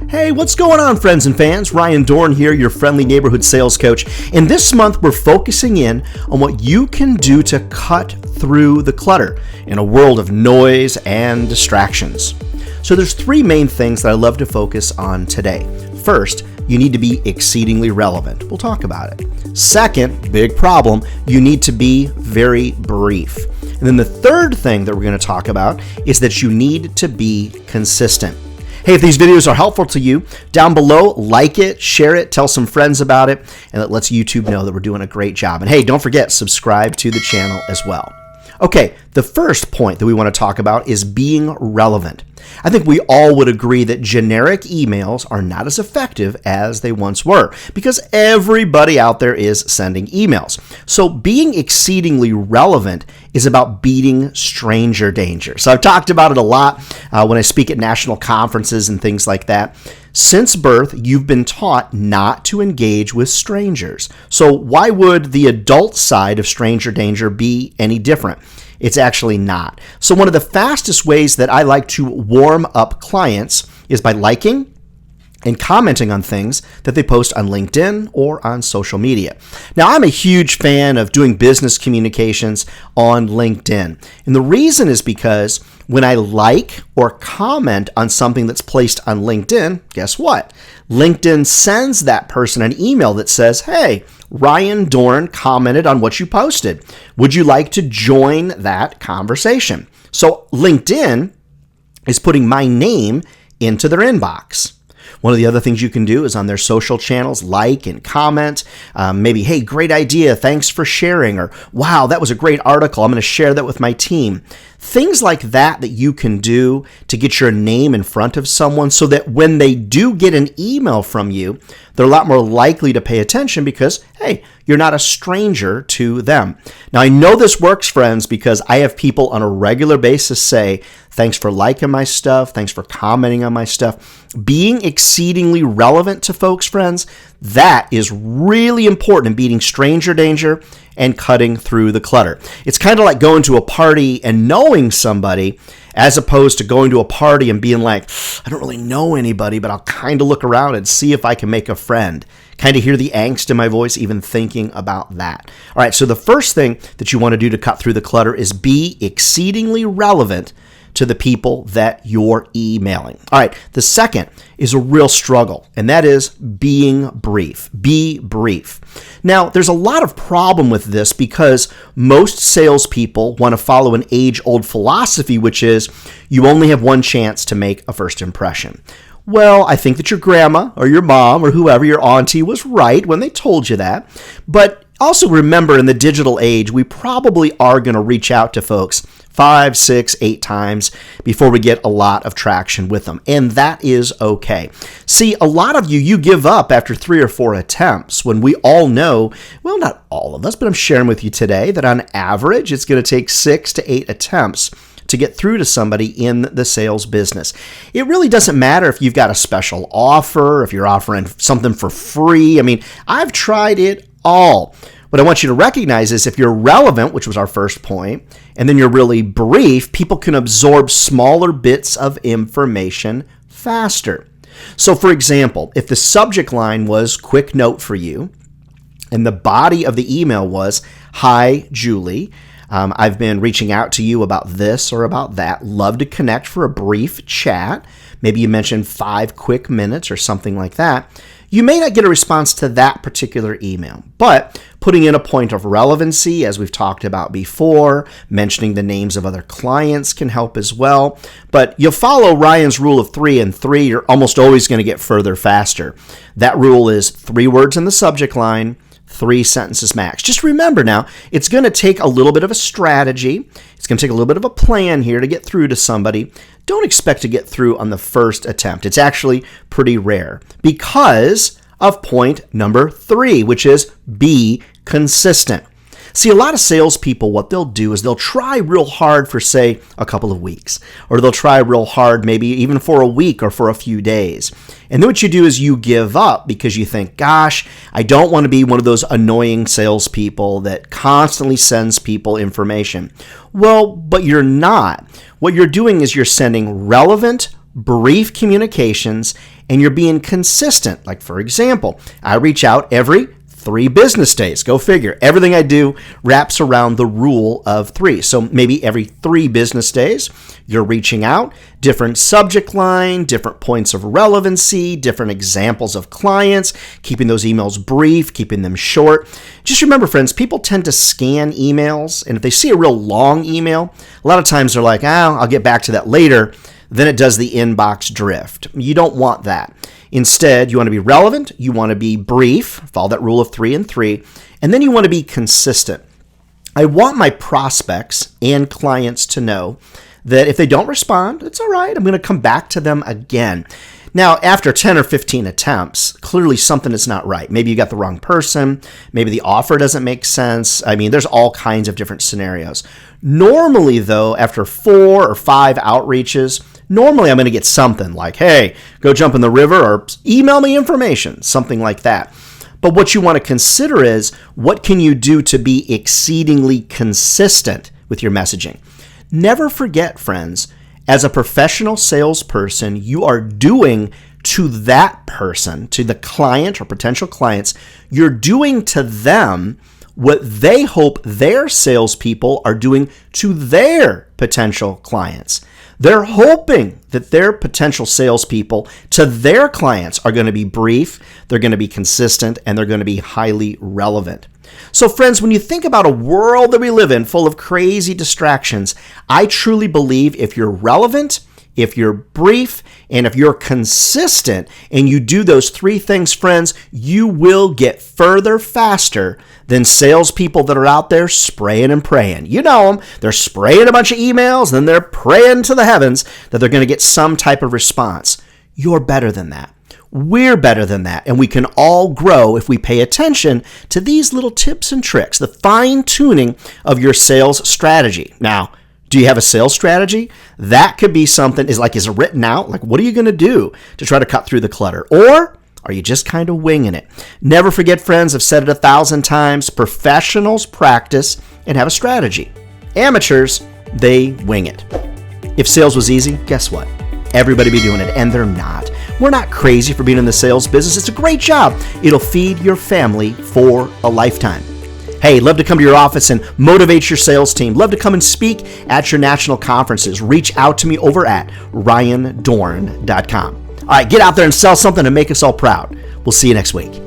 Hey, what's going on, friends and fans? Ryan Dohrn here, your friendly neighborhood sales coach. And this month, we're focusing in on what you can do to cut through the clutter in a world of noise and distractions. So there's three main things that I love to focus on today. First, you need to be exceedingly relevant. We'll talk about it. Second, big problem, you need to be very brief. And then the third thing that we're going to talk about is that you need to be consistent. Hey, if these videos are helpful to you, down below, like it, share it, tell some friends about it, and it lets YouTube know that we're doing a great job. And hey, don't forget, subscribe to the channel as well. Okay, the first point that we want to talk about is being relevant. I think we all would agree that generic emails are not as effective as they once were because everybody out there is sending emails. So being exceedingly relevant is about beating stranger danger. So I've talked about it a lot when I speak at national conferences and things like that. Since birth, you've been taught not to engage with strangers. So why would the adult side of stranger danger be any different? It's actually not. So one of the fastest ways that I like to warm up clients is by liking and commenting on things that they post on LinkedIn or on social media. Now, I'm a huge fan of doing business communications on LinkedIn. And the reason is because when I like or comment on something that's placed on LinkedIn, guess what? LinkedIn sends that person an email that says, hey, Ryan Dohrn commented on what you posted. Would you like to join that conversation? So LinkedIn is putting my name into their inbox. One of the other things you can do is on their social channels, like and comment. Maybe, hey, great idea. Thanks for sharing. Or, wow, that was a great article. I'm going to share that with my team. Things like that you can do to get your name in front of someone so that when they do get an email from you, they're a lot more likely to pay attention because, hey, you're not a stranger to them. Now, I know this works, friends, because I have people on a regular basis say, thanks for liking my stuff. Thanks for commenting on my stuff. Being exceedingly relevant to folks, friends, that is really important in beating stranger danger and cutting through the clutter. It's kind of like going to a party and knowing somebody as opposed to going to a party and being like, I don't really know anybody, but I'll kind of look around and see if I can make a friend. Kind of hear the angst in my voice even thinking about that. All right, so the first thing that you want to do to cut through the clutter is be exceedingly relevant to the people that you're emailing. All right, the second is a real struggle, and that is being brief. Be brief. Now, there's a lot of problem with this because most salespeople want to follow an age-old philosophy, which is you only have one chance to make a first impression. Well, I think that your grandma or your mom or whoever, your auntie, was right when they told you that. But also remember, in the digital age, we probably are going to reach out to folks 5, 6, 8 times before we get a lot of traction with them. And that is okay. See, a lot of you give up after 3 or 4 attempts when we all know, well, not all of us, but I'm sharing with you today that on average, it's going to take 6 to 8 attempts to get through to somebody in the sales business. It really doesn't matter if you've got a special offer, if you're offering something for free. I mean, I've tried it all. What I want you to recognize is if you're relevant, which was our first point, and then you're really brief, people can absorb smaller bits of information faster. So for example, if the subject line was quick note for you, and the body of the email was, hi, Julie, I've been reaching out to you about this or about that. Love to connect for a brief chat. Maybe you mentioned 5 quick minutes or something like that. You may not get a response to that particular email, but putting in a point of relevancy, as we've talked about before, mentioning the names of other clients can help as well. But you'll follow Ryan's rule of 3 and 3, you're almost always going to get further faster. That rule is 3 words in the subject line, 3 sentences max. Just remember now, it's going to take a little bit of a strategy. It's going to take a little bit of a plan here to get through to somebody. Don't expect to get through on the first attempt. It's actually pretty rare because of point number 3, which is be consistent. See, a lot of salespeople, what they'll do is they'll try real hard for, say, a couple of weeks, or they'll try real hard maybe even for a week or for a few days. And then what you do is you give up because you think, gosh, I don't want to be one of those annoying salespeople that constantly sends people information. Well, but you're not. What you're doing is you're sending relevant, brief communications, and you're being consistent. Like, for example, I reach out every 3 business days. Go figure. Everything I do wraps around the rule of 3. So maybe every 3 business days, you're reaching out, different subject line, different points of relevancy, different examples of clients, keeping those emails brief, keeping them short. Just remember, friends, people tend to scan emails, and if they see a real long email, a lot of times they're like, I'll get back to that later. Then it does the inbox drift. You don't want that. Instead, you want to be relevant, you want to be brief, follow that rule of 3 and 3, and then you want to be consistent. I want my prospects and clients to know that if they don't respond, it's all right. I'm going to come back to them again. Now, after 10 or 15 attempts, clearly something is not right. Maybe you got the wrong person. Maybe the offer doesn't make sense. I mean, there's all kinds of different scenarios. Normally, though, after 4 or 5 outreaches, normally I'm going to get something like, hey, go jump in the river or email me information, something like that. But what you want to consider is, what can you do to be exceedingly consistent with your messaging? Never forget, friends, as a professional salesperson, you are doing to that person, to the client or potential clients, you're doing to them what they hope their salespeople are doing to their potential clients. They're hoping that their potential salespeople to their clients are going to be brief, they're going to be consistent, and they're going to be highly relevant. So friends, when you think about a world that we live in full of crazy distractions, I truly believe if you're relevant, if you're brief, and if you're consistent, and you do those 3 things, friends, you will get further faster than salespeople that are out there spraying and praying. You know them. They're spraying a bunch of emails, and then they're praying to the heavens that they're going to get some type of response. You're better than that. We're better than that, and we can all grow if we pay attention to these little tips and tricks, the fine-tuning of your sales strategy. Now, do you have a sales strategy? That could be something, is it written out? Like, what are you going to do to try to cut through the clutter? Or are you just kind of winging it? Never forget, friends, I've said it 1,000 times, professionals practice and have a strategy. Amateurs, they wing it. If sales was easy, guess what? Everybody be doing it, and they're not. We're not crazy for being in the sales business. It's a great job. It'll feed your family for a lifetime. Hey, love to come to your office and motivate your sales team. Love to come and speak at your national conferences. Reach out to me over at ryandohrn.com. All right, get out there and sell something and make us all proud. We'll see you next week.